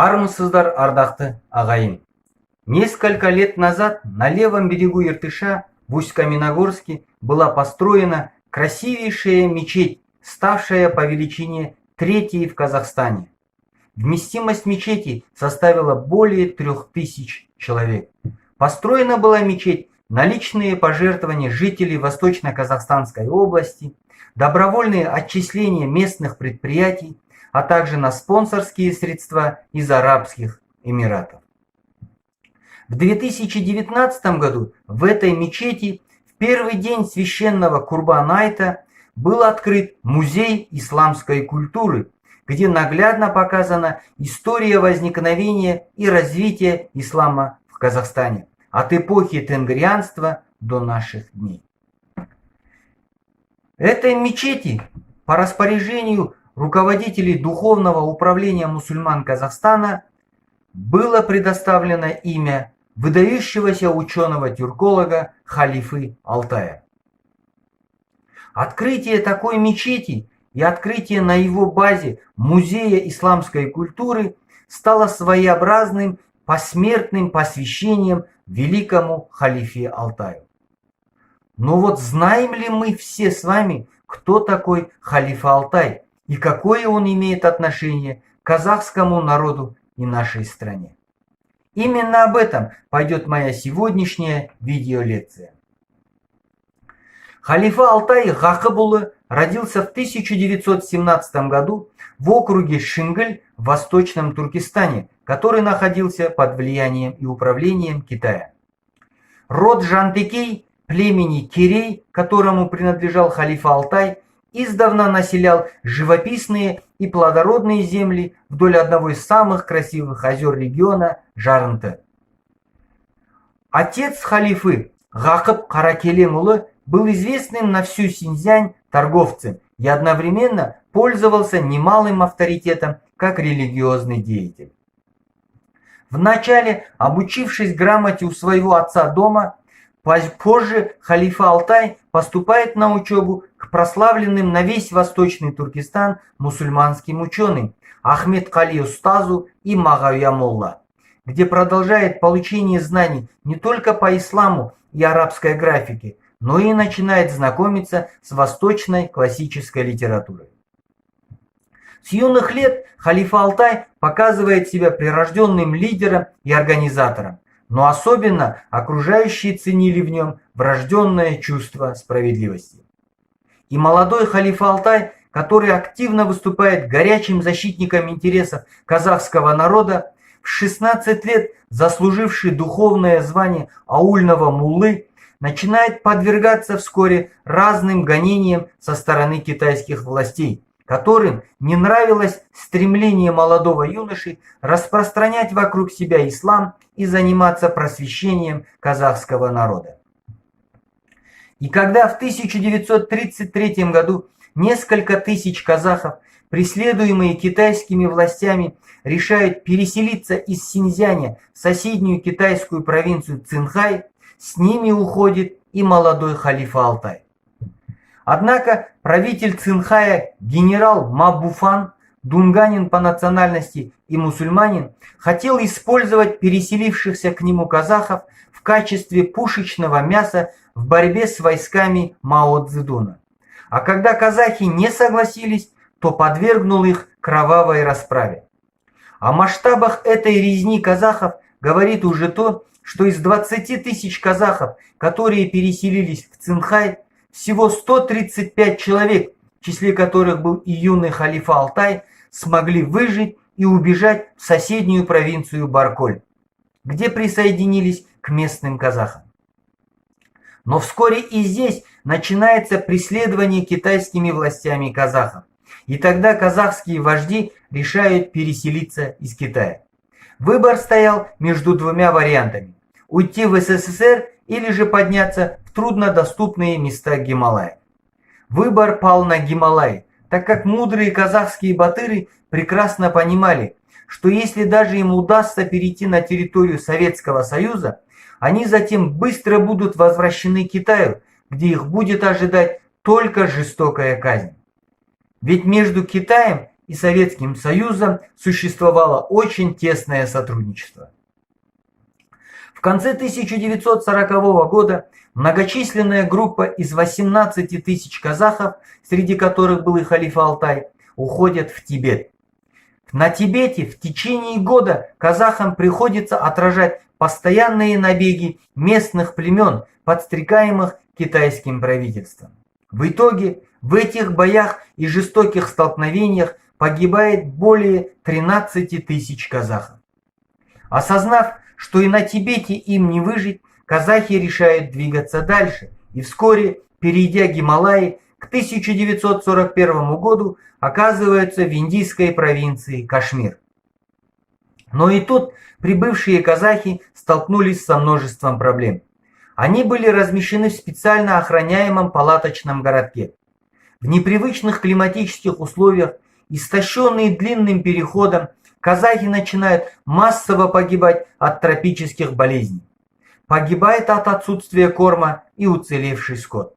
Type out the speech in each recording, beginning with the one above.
Армысыздар, ардақты ағайын. Несколько лет назад на левом берегу Иртыша в Усть-Каменогорске была построена красивейшая мечеть, ставшая по величине третьей в Казахстане. Вместимость мечети составила более 3000 человек. Построена была мечеть на личные пожертвования жителей Восточно-Казахстанской области, добровольные отчисления местных предприятий, а также на спонсорские средства из Арабских Эмиратов. В 2019 году в этой мечети в первый день священного Курбан-айта был открыт музей исламской культуры, где наглядно показана история возникновения и развития ислама в Казахстане от эпохи тенгрианства до наших дней. Этой мечети по распоряжению руководителей Духовного управления мусульман Казахстана было предоставлено имя выдающегося ученого-тюрколога Халифы Алтая. Открытие такой мечети и открытие на его базе Музея исламской культуры стало своеобразным посмертным посвящением великому халифе Алтаю. Но вот знаем ли мы все с вами, кто такой халифа Алтай и какое он имеет отношение к казахскому народу и нашей стране? Именно об этом пойдет моя сегодняшняя видеолекция. Халифа Алтай Гақыбұлы родился в 1917 году в округе Шингіль в Восточном Туркестане, который находился под влиянием и управлением Китая. Род Жантекей, племени Керей, которому принадлежал халифа Алтай, издавна населял живописные и плодородные земли вдоль одного из самых красивых озер региона Жарынты. Отец халифы Ғақып Қаракелеңұлы был известным на всю Синьцзянь торговцем и одновременно пользовался немалым авторитетом как религиозный деятель. Вначале, обучившись грамоте у своего отца дома, позже халифа Алтай поступает на учебу к прославленным на весь Восточный Туркестан мусульманским ученым Ахмед Кали Устазу и Мағауия Молла, где продолжает получение знаний не только по исламу и арабской графике, но и начинает знакомиться с восточной классической литературой. С юных лет халифа Алтай показывает себя прирожденным лидером и организатором, но особенно окружающие ценили в нем врожденное чувство справедливости. И молодой халифа Алтай, который активно выступает горячим защитником интересов казахского народа, в 16 лет заслуживший духовное звание аульного муллы, начинает подвергаться вскоре разным гонениям со стороны китайских властей, которым не нравилось стремление молодого юноши распространять вокруг себя ислам и заниматься просвещением казахского народа. И когда в 1933 году несколько тысяч казахов, преследуемые китайскими властями, решают переселиться из Синьцзяня в соседнюю китайскую провинцию Цинхай, с ними уходит и молодой халифа Алтай. Однако правитель Цинхая генерал Мабуфан, дунганин по национальности и мусульманин, хотел использовать переселившихся к нему казахов в качестве пушечного мяса в борьбе с войсками Мао Цзэдуна. А когда казахи не согласились, то подвергнул их кровавой расправе. О масштабах этой резни казахов говорит уже то, что из 20 тысяч казахов, которые переселились в Цинхай, всего 135 человек, в числе которых был и юный халифа Алтай, смогли выжить и убежать в соседнюю провинцию Барколь, где присоединились к местным казахам. Но вскоре и здесь начинается преследование китайскими властями казахов, и тогда казахские вожди решают переселиться из Китая. Выбор стоял между двумя вариантами – уйти в СССР или же подняться в труднодоступные места Гималая. Выбор пал на Гималай, так как мудрые казахские батыры прекрасно понимали, что если даже им удастся перейти на территорию Советского Союза, они затем быстро будут возвращены Китаю, где их будет ожидать только жестокая казнь. Ведь между Китаем и Советским Союзом существовало очень тесное сотрудничество. В конце 1940 года многочисленная группа из 18 тысяч казахов, среди которых был и халиф Алтай, уходит в Тибет. На Тибете в течение года казахам приходится отражать постоянные набеги местных племен, подстрекаемых китайским правительством. В итоге в этих боях и жестоких столкновениях погибает более 13 тысяч казахов. Осознав, что и на Тибете им не выжить, казахи решают двигаться дальше и вскоре, перейдя Гималаи, к 1941 году оказываются в индийской провинции Кашмир. Но и тут прибывшие казахи столкнулись со множеством проблем. Они были размещены в специально охраняемом палаточном городке. В непривычных климатических условиях, истощенные длинным переходом, казахи начинают массово погибать от тропических болезней. Погибает от отсутствия корма и уцелевший скот.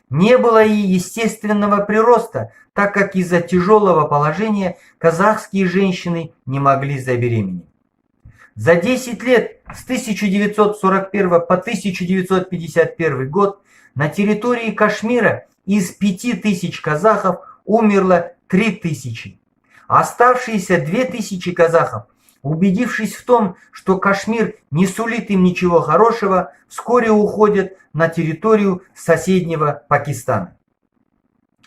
Не было и естественного прироста, так как из-за тяжелого положения казахские женщины не могли забеременеть. За 10 лет с 1941 по 1951 год на территории Кашмира из 5000 казахов умерло 3000. Оставшиеся 2000 казахов, убедившись в том, что Кашмир не сулит им ничего хорошего, вскоре уходят на территорию соседнего Пакистана.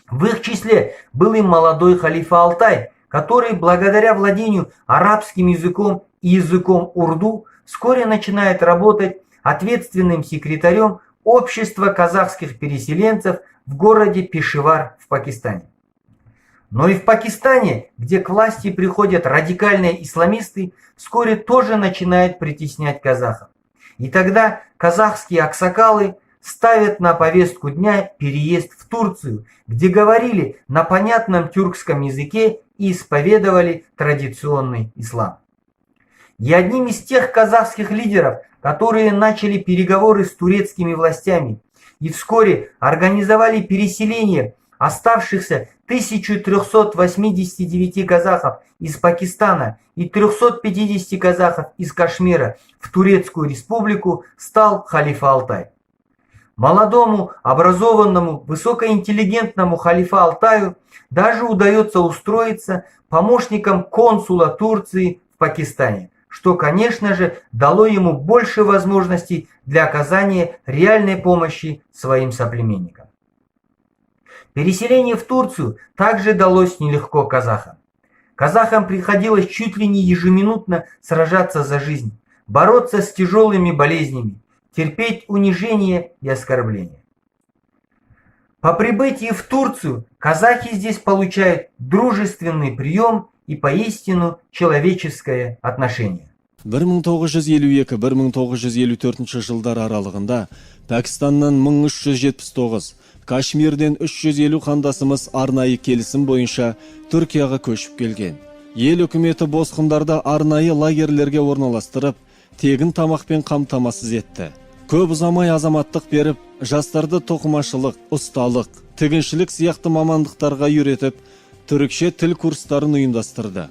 В их числе был и молодой халифа Алтай, который благодаря владению арабским языком и языком урду вскоре начинает работать ответственным секретарем общества казахских переселенцев в городе Пешавар в Пакистане. Но и в Пакистане, где к власти приходят радикальные исламисты, вскоре тоже начинают притеснять казахов. И тогда казахские аксакалы ставят на повестку дня переезд в Турцию, где говорили на понятном тюркском языке и исповедовали традиционный ислам. И одним из тех казахских лидеров, которые начали переговоры с турецкими властями и вскоре организовали переселение оставшихся 1389 казахов из Пакистана и 350 казахов из Кашмира в Турецкую республику, стал халифа Алтай. Молодому, образованному, высокоинтеллигентному халифа Алтаю даже удается устроиться помощником консула Турции в Пакистане, что, конечно же, дало ему больше возможностей для оказания реальной помощи своим соплеменникам. Переселение в Турцию также далось нелегко казахам. Казахам приходилось чуть ли не ежеминутно сражаться за жизнь, бороться с тяжелыми болезнями, терпеть унижение и оскорбления. По прибытии в Турцию казахи здесь получают дружественный прием и поистину человеческое отношение. 1952-1954 жылдар аралығында Пәкістаннан 1379, Кашмирден 350 қандасымыз арнайы келісім бойынша Түркияға көшіп келген. Ел үкіметі босқындарды арнайы лагерлерге орналастырып, тегін тамақпен қамтамасыз етті. Көп ұзамай азаматтық беріп, жастарды тоқымашылық, ұсталық, тігіншілік сияқты мамандықтарға үйретіп, түрікше тіл курстарын ұйымдастырды.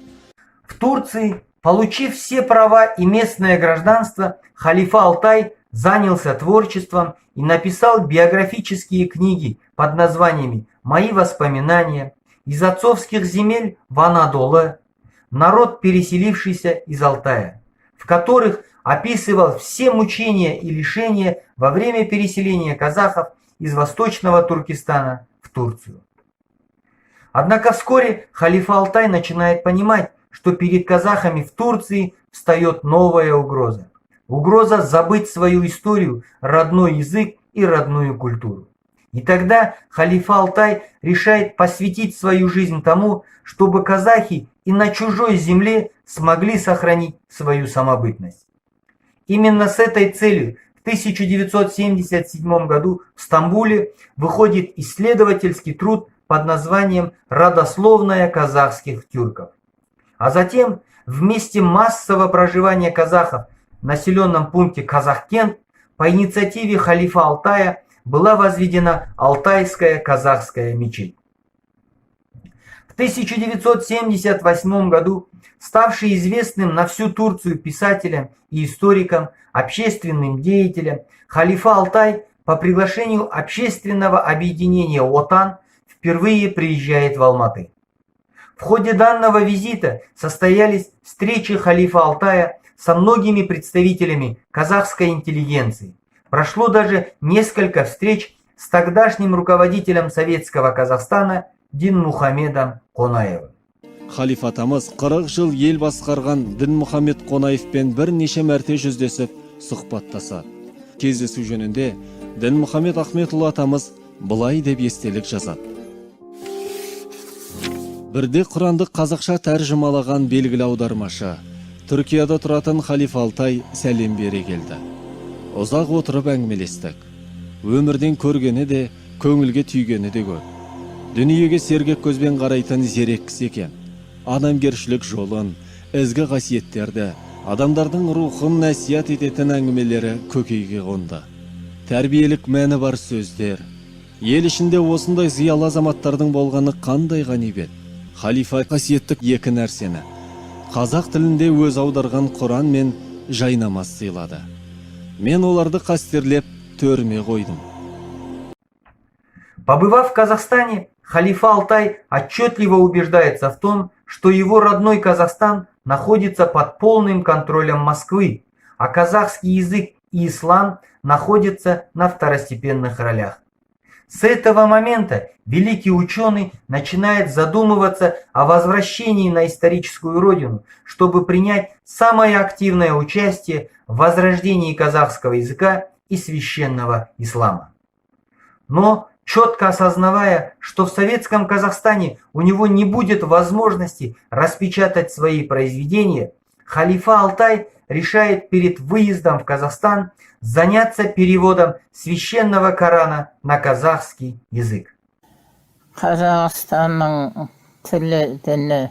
В Турции, получив все права и местное гражданство, халифа Алтай занялся творчеством и написал биографические книги под названиями «Мои воспоминания», «Из отцовских земель в Анадолу», «Народ, переселившийся из Алтая», в которых описывал все мучения и лишения во время переселения казахов из Восточного Туркестана в Турцию. Однако вскоре халифа Алтай начинает понимать, что перед казахами в Турции встает новая угроза. Угроза забыть свою историю, родной язык и родную культуру. И тогда халифа Алтай решает посвятить свою жизнь тому, чтобы казахи и на чужой земле смогли сохранить свою самобытность. Именно с этой целью в 1977 году в Стамбуле выходит исследовательский труд под названием «Родословная казахских тюрков». А затем в месте массового проживания казахов в населенном пункте Казахкент по инициативе халифа Алтая была возведена Алтайская казахская мечеть. В 1978 году ставший известным на всю Турцию писателем и историком, общественным деятелем, халифа Алтай по приглашению общественного объединения ОТАН впервые приезжает в Алматы. В ходе данного визита состоялись встречи халифа Алтая со многими представителями казахской интеллигенции. Прошло даже несколько встреч с тогдашним руководителем советского Казахстана Динмухамедом Қонаевым. Халиф атамыз 40 жыл ел басқарған Дінмұхамед Қонаевпен бірнеше мәрте жүздесіп, сұхбаттасады. Кездесу жөнінде Дінмұхамед Ахметұлы атамыз былай деп естелік жазады. Бірде Құранды қазақша тәржімалаған белгілі аудармашы, Түркияда тұратын халиф Алтай сәлем бере келді. Ұзақ отырып әңгімелестік. Өмірден көргені де, көңілге түйгені де көп. Дүниеге сергек көзбен қарайтын зерек кісі екен. Адамгершілік жолын, ізгі қасиеттерді, адамдардың рухын нәсият ететін әңгімелері көкейге қонды. Тәрбиелік мәні бар сөздер. Ел ішінде осындай зиялы азаматтардың болғаны қандай ғанибет. Халифа қасиеттік екі нәрсені. Қазақ тілінде өз аударған Құран мен жайнамаз сыйлады. Мен оларды қастерлеп төріме қойдым. Побывав в Казахстане, халифа Алтай отчетливо убеждается в том, что его родной Казахстан находится под полным контролем Москвы, а казахский язык и ислам находятся на второстепенных ролях. С этого момента великий ученый начинает задумываться о возвращении на историческую родину, чтобы принять самое активное участие в возрождении казахского языка и священного ислама. Но, четко осознавая, что в советском Казахстане у него не будет возможности распечатать свои произведения, халифа Алтай решает перед выездом в Казахстан заняться переводом священного Корана на казахский язык. Қазақстанның тілі діні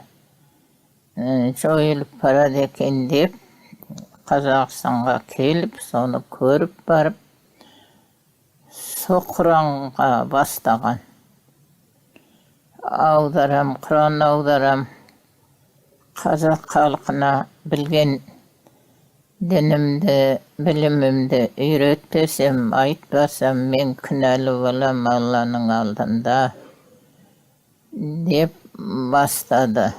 жойылып барады екен деп Қазақстанға келіп, соны көріп барып, со Құранға бастаған. Аударам, Құран аударам, қазақ халқына білген дінімді, білімімді үйретпесем, айтпасам, мен күнәлі болам Алланың алдында деп бастады.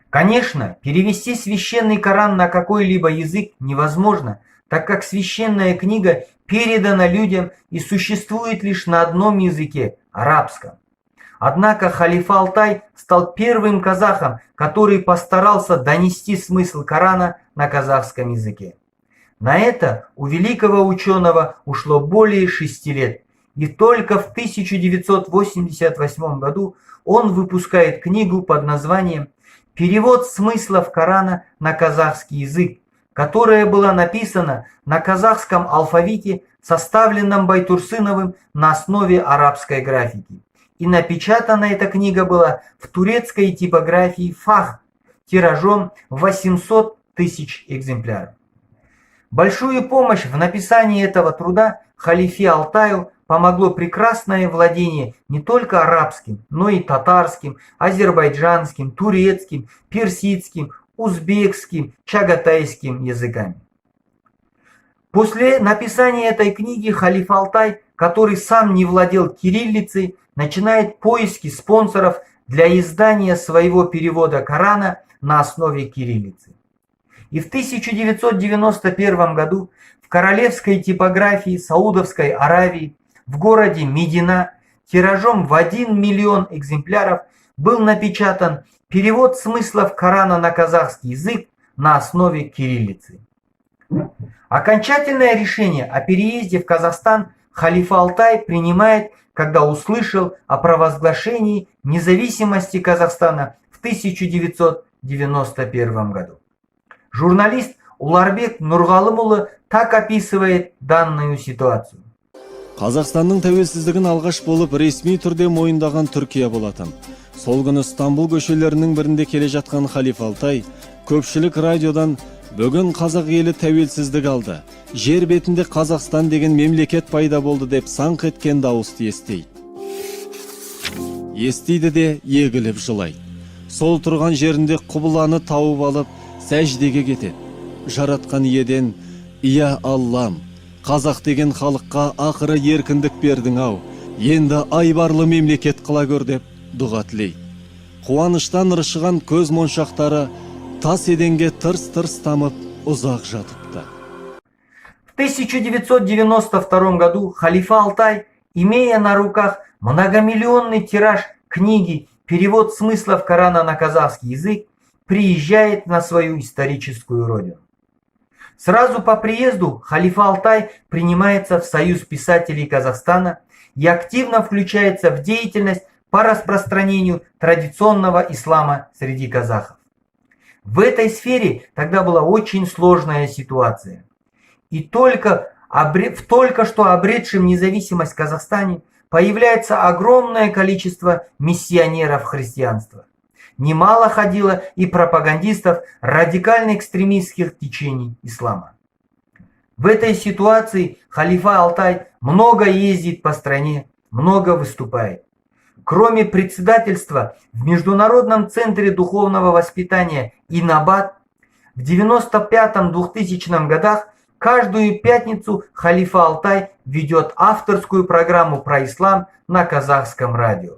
Конечно, перевести священный Коран на какой-либо язык невозможно, так как священная книга передана людям и существует лишь на одном языке – арабском. Однако халифа Алтай стал первым казахом, который постарался донести смысл Корана на казахском языке. На это у великого ученого ушло более 6 лет, и только в 1988 году он выпускает книгу под названием «Перевод смыслов Корана на казахский язык», которая была написана на казахском алфавите, составленном Байтурсыновым на основе арабской графики. И напечатана эта книга была в турецкой типографии «Фах» тиражом 800 тысяч экземпляров. Большую помощь в написании этого труда халифе Алтаю помогло прекрасное владение не только арабским, но и татарским, азербайджанским, турецким, персидским, узбекским, чагатайским языками. После написания этой книги халиф Алтай, который сам не владел кириллицей, начинает поиски спонсоров для издания своего перевода Корана на основе кириллицы. И в 1991 году в королевской типографии Саудовской Аравии в городе Медина тиражом в 1 миллион экземпляров был напечатан перевод смыслов Корана на казахский язык на основе кириллицы. Окончательное решение о переезде в Казахстан халиф Алтай принимает, когда услышал о провозглашении независимости Казахстана в 1991 году. Журналист Уларбек Нурғалымұлы так описывает данную ситуацию. Қазақстанның тәуелсіздігін алғаш болып ресми түрде мойындаған Түркия болатын. Сол күні Стамбул көшелерінің бірінде келе жатқан халиф Алтай көпшілік радиодан бүгін қазақ елі тәуелсіздік алды. Жер бетінде Қазақстан деген мемлекет пайда болды деп саңқ еткен дауысты естейді. естиді де егіліп жылайды. Сол тұрған жерінде құбыланы тауып алып, сәждеге кетеді. Жаратқан иеден: «Ия Аллам, қазақ деген халыққа ақыры еркіндік бердің ау, енді айбарлы мемлекет қыла көр» деп дұға тілейді. Қуаныштан ыршыған көз моншақтары тас еденге тырс-тырс тамып ұзақ жатыпты. В 1992 году халифа Алтай, имея на руках многомиллионный тираж книги «Перевод смыслов Корана на казахский язык», приезжает на свою историческую родину. Сразу по приезду халифа Алтай принимается в Союз писателей Казахстана и активно включается в деятельность по распространению традиционного ислама среди казахов. В этой сфере тогда была очень сложная ситуация. И только в только что обретшем независимость Казахстане появляется огромное количество миссионеров христианства. Немало ходило и пропагандистов радикально-экстремистских течений ислама. В этой ситуации халифа Алтай много ездит по стране, много выступает. Кроме председательства в Международном центре духовного воспитания «Инабат», в 1995-2000 годах каждую пятницу халифа Алтай ведет авторскую программу про ислам на казахском радио.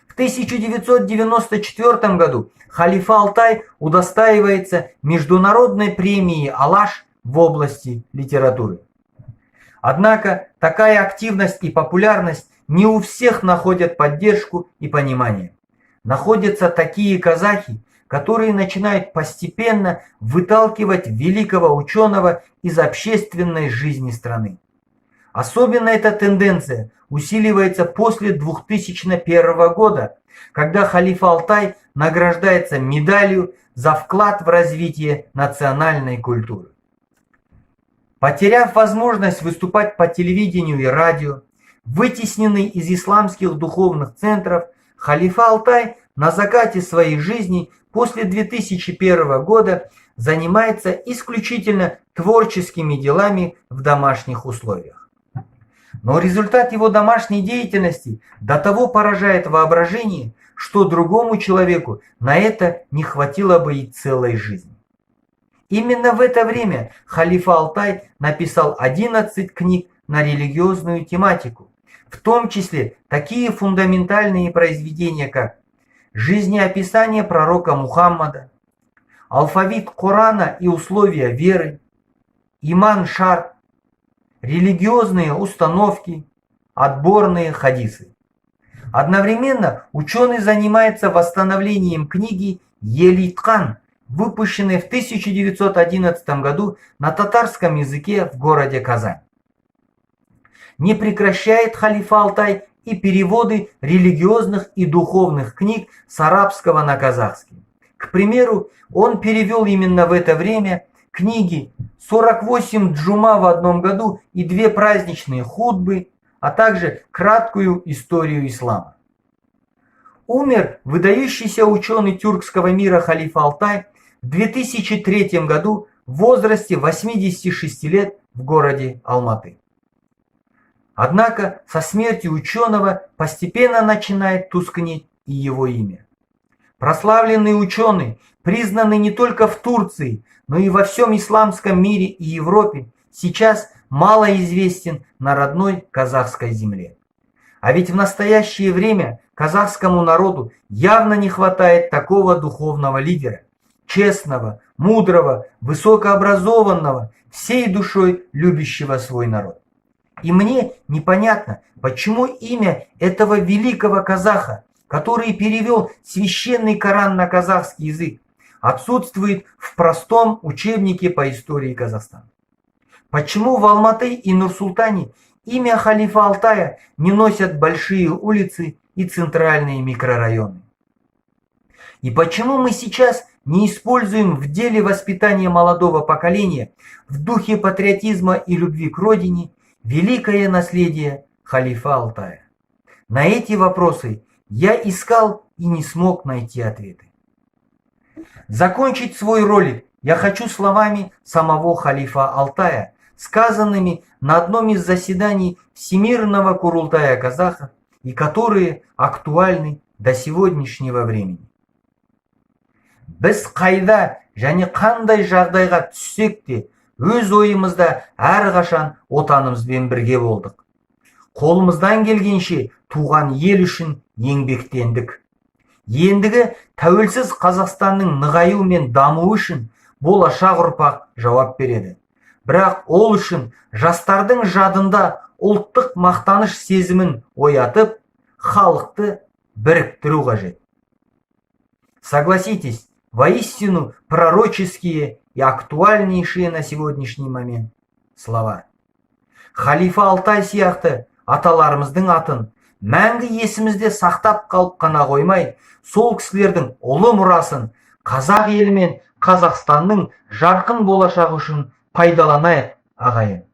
В 1994 году халифа Алтай удостаивается международной премии «Алаш» в области литературы. Однако такая активность и популярность не у всех находят поддержку и понимание. Находятся такие казахи, которые начинают постепенно выталкивать великого ученого из общественной жизни страны. Особенно эта тенденция усиливается после 2001 года, когда халифа Алтай награждается медалью за вклад в развитие национальной культуры. Потеряв возможность выступать по телевидению и радио, вытесненный из исламских духовных центров, халифа Алтай на закате своей жизни после 2001 года занимается исключительно творческими делами в домашних условиях. Но результат его домашней деятельности до того поражает воображение, что другому человеку на это не хватило бы и целой жизни. Именно в это время халифа Алтай написал 11 книг на религиозную тематику, в том числе такие фундаментальные произведения, как «Жизнеописание пророка Мухаммада», «Алфавит Корана и условия веры», «Иман-Шар», «Религиозные установки», «Отборные хадисы». Одновременно ученый занимается восстановлением книги «Елиткан», выпущенной в 1911 году на татарском языке в городе Казань. Не прекращает халифа Алтай и переводы религиозных и духовных книг с арабского на казахский. К примеру, он перевел именно в это время книги «48 джума в одном году» и 2 праздничные хутбы, а также краткую историю ислама. Умер выдающийся ученый тюркского мира халифа Алтай в 2003 году в возрасте 86 лет в городе Алматы. Однако со смертью ученого постепенно начинает тускнеть и его имя. Прославленный ученый, признанный не только в Турции, но и во всем исламском мире и Европе, сейчас мало известен на родной казахской земле. А ведь в настоящее время казахскому народу явно не хватает такого духовного лидера, честного, мудрого, высокообразованного, всей душой любящего свой народ. И мне непонятно, почему имя этого великого казаха, который перевел священный Коран на казахский язык, отсутствует в простом учебнике по истории Казахстана. Почему в Алматы и Нур-Султане имя халифа Алтая не носят большие улицы и центральные микрорайоны? И почему мы сейчас не используем в деле воспитания молодого поколения в духе патриотизма и любви к родине великое наследие халифа Алтая? На эти вопросы я искал и не смог найти ответы. Закончить свой ролик я хочу словами самого халифа Алтая, сказанными на одном из заседаний Всемирного Курултая казахов и которые актуальны до сегодняшнего времени. Біз қайда және қандай жағдайға түссек те, өз ойымызда әрқашан отанымызбен бірге болдық. Қолымыздан келгенше туған ел үшін еңбектендік. Ендігі тәуелсіз Қазақстанның нығаю мен дамуы үшін болашақ ұрпақ жауап береді. Бірақ ол үшін жастардың жадында ұлттық мақтаныш сезімін оятып, халықты біріктіру қажет. Согласитесь, воистину пророческие и актуальнейшие на сегодняшний момент слова. Халифа Алтай сияқты аталарымыздың атын мәңгі есімізде сақтап қалып қана қоймай, сол кісілердің ұлы мұрасын қазақ елі мен Қазақстанның жарқын болашағы үшін пайдаланайық, ағайын.